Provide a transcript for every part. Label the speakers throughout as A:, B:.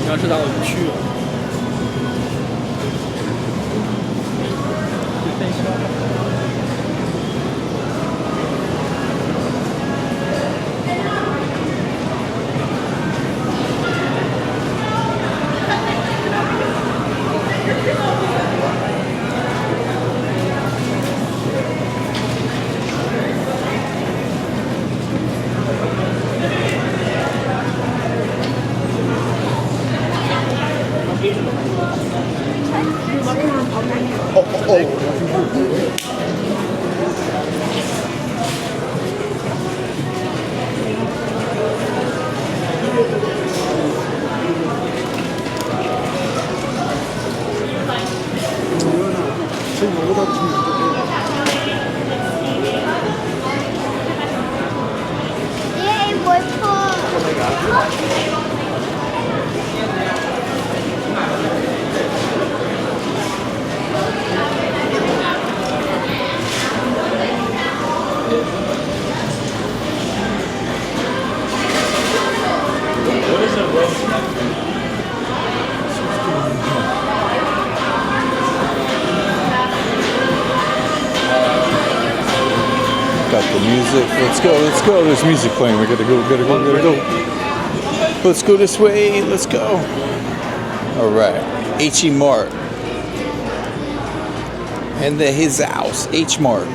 A: 你要知道鱼区。
B: Got the music. Let's go. There's music playing. We gotta go. Let's go this way. Let's go. All right. H Mart. And his house. H Mart.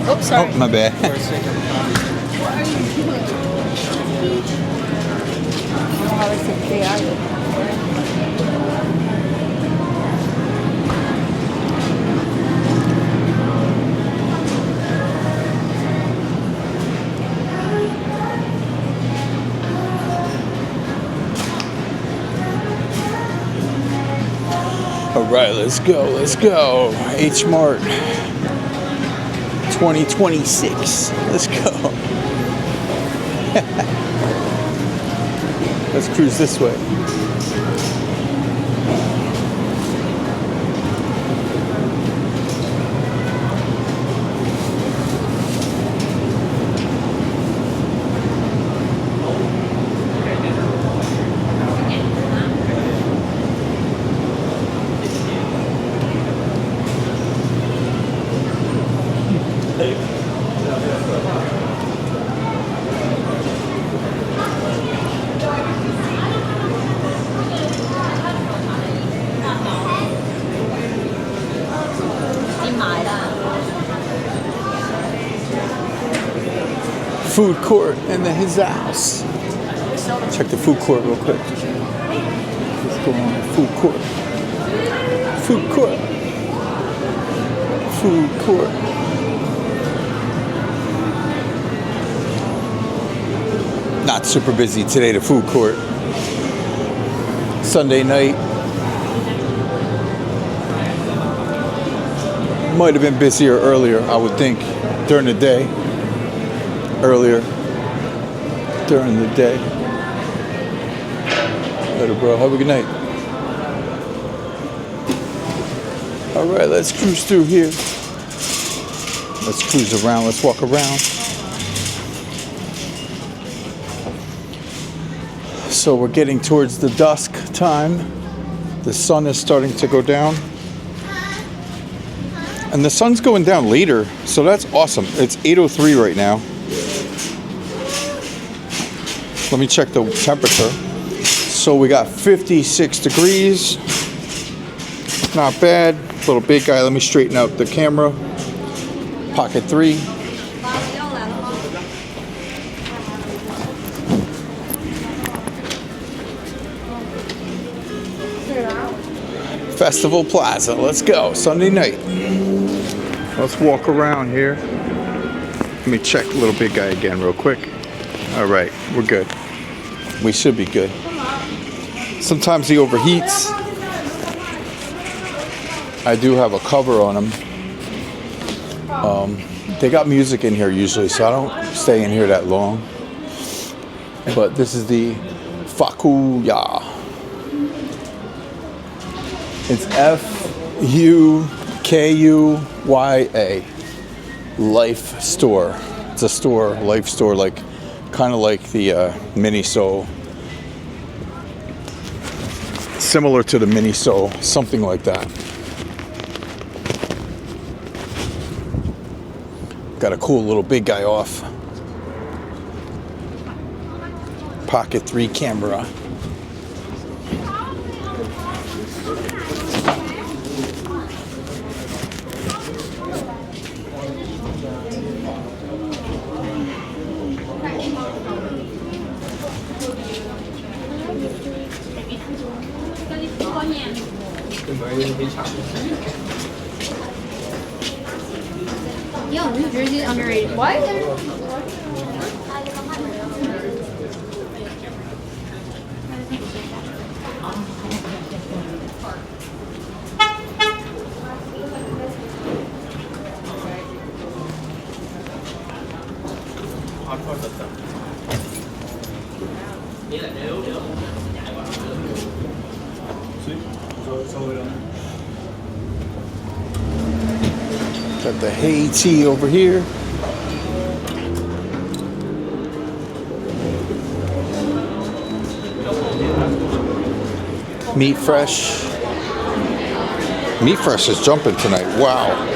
C: Oops, sorry.
B: Oh, my bad.
C: What are you doing? How is it?
B: All right, let's go. H Mart 2026. Let's go. Let's cruise this way. Food court and then his house. Check the food court real quick. Let's go on the food court. Food court. Food court. Not super busy today, the food court. Sunday night. Might have been busier earlier, I would think, during the day. Earlier during the day. Later, bro. Have a good night. All right, let's cruise through here. Let's cruise around. Let's walk around. So we're getting towards the dusk time. The sun is starting to go down. And the sun's going down later, so that's awesome. It's 8:03 right now. Let me check the temperature. So we got 56 degrees. Not bad. Little big guy. Let me straighten out the camera. Pocket 3. Festival Plaza. Let's go. Sunday night. Let's walk around here. Let me check little big guy again real quick. All right, we're good. We should be good. Sometimes he overheats. I do have a cover on him. They got music in here usually, so I don't stay in here that long. But this is the Fakuya. It's Fukuya. Life store. It's a store, life store, like kind of like the Miniso. Similar to the Miniso, something like that. Got a cool little big guy off. Pocket 3 camera.
C: Yo, New Jersey underrated. Why is there?
B: Got the HeyTea over here. Meat Fresh. Meat Fresh is jumping tonight. Wow.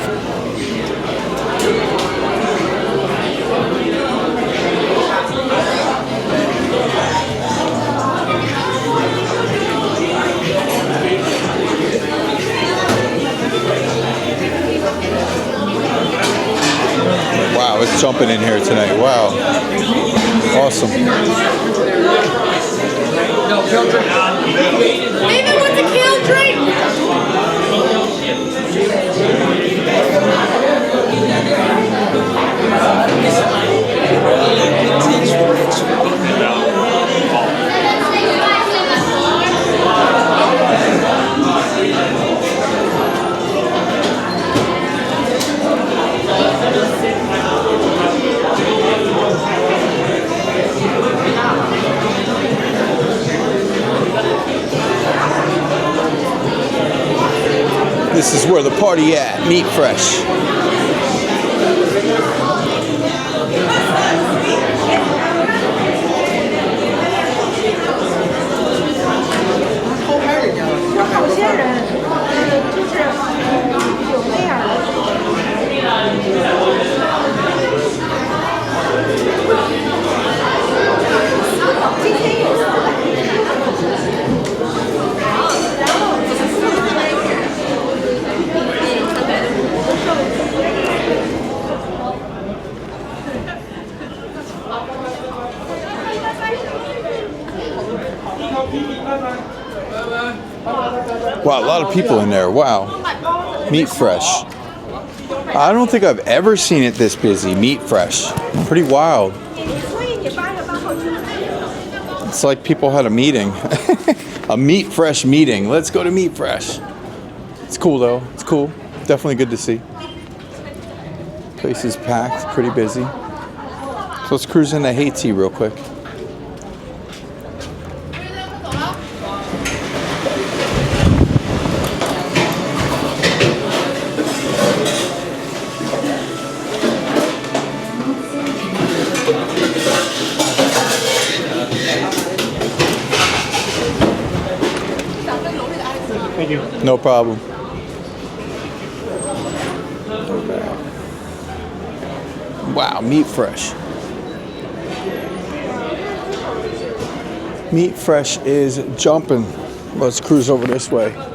B: Wow, it's jumping in here tonight. Wow. Awesome.
C: David wants a kale drink.
B: This is where the party at. Meat Fresh. Wow, a lot of people in there. Wow. Meat Fresh. I don't think I've ever seen it this busy. Meat Fresh. Pretty wild. It's like people had a meeting. A Meat Fresh meeting. Let's go to Meat Fresh. It's cool though. It's cool. Definitely good to see. Place is packed. Pretty busy. So let's cruise into HeyTea real quick.
A: Thank you.
B: No problem. Wow, Meat Fresh. Meat Fresh is jumping. Let's cruise over this way.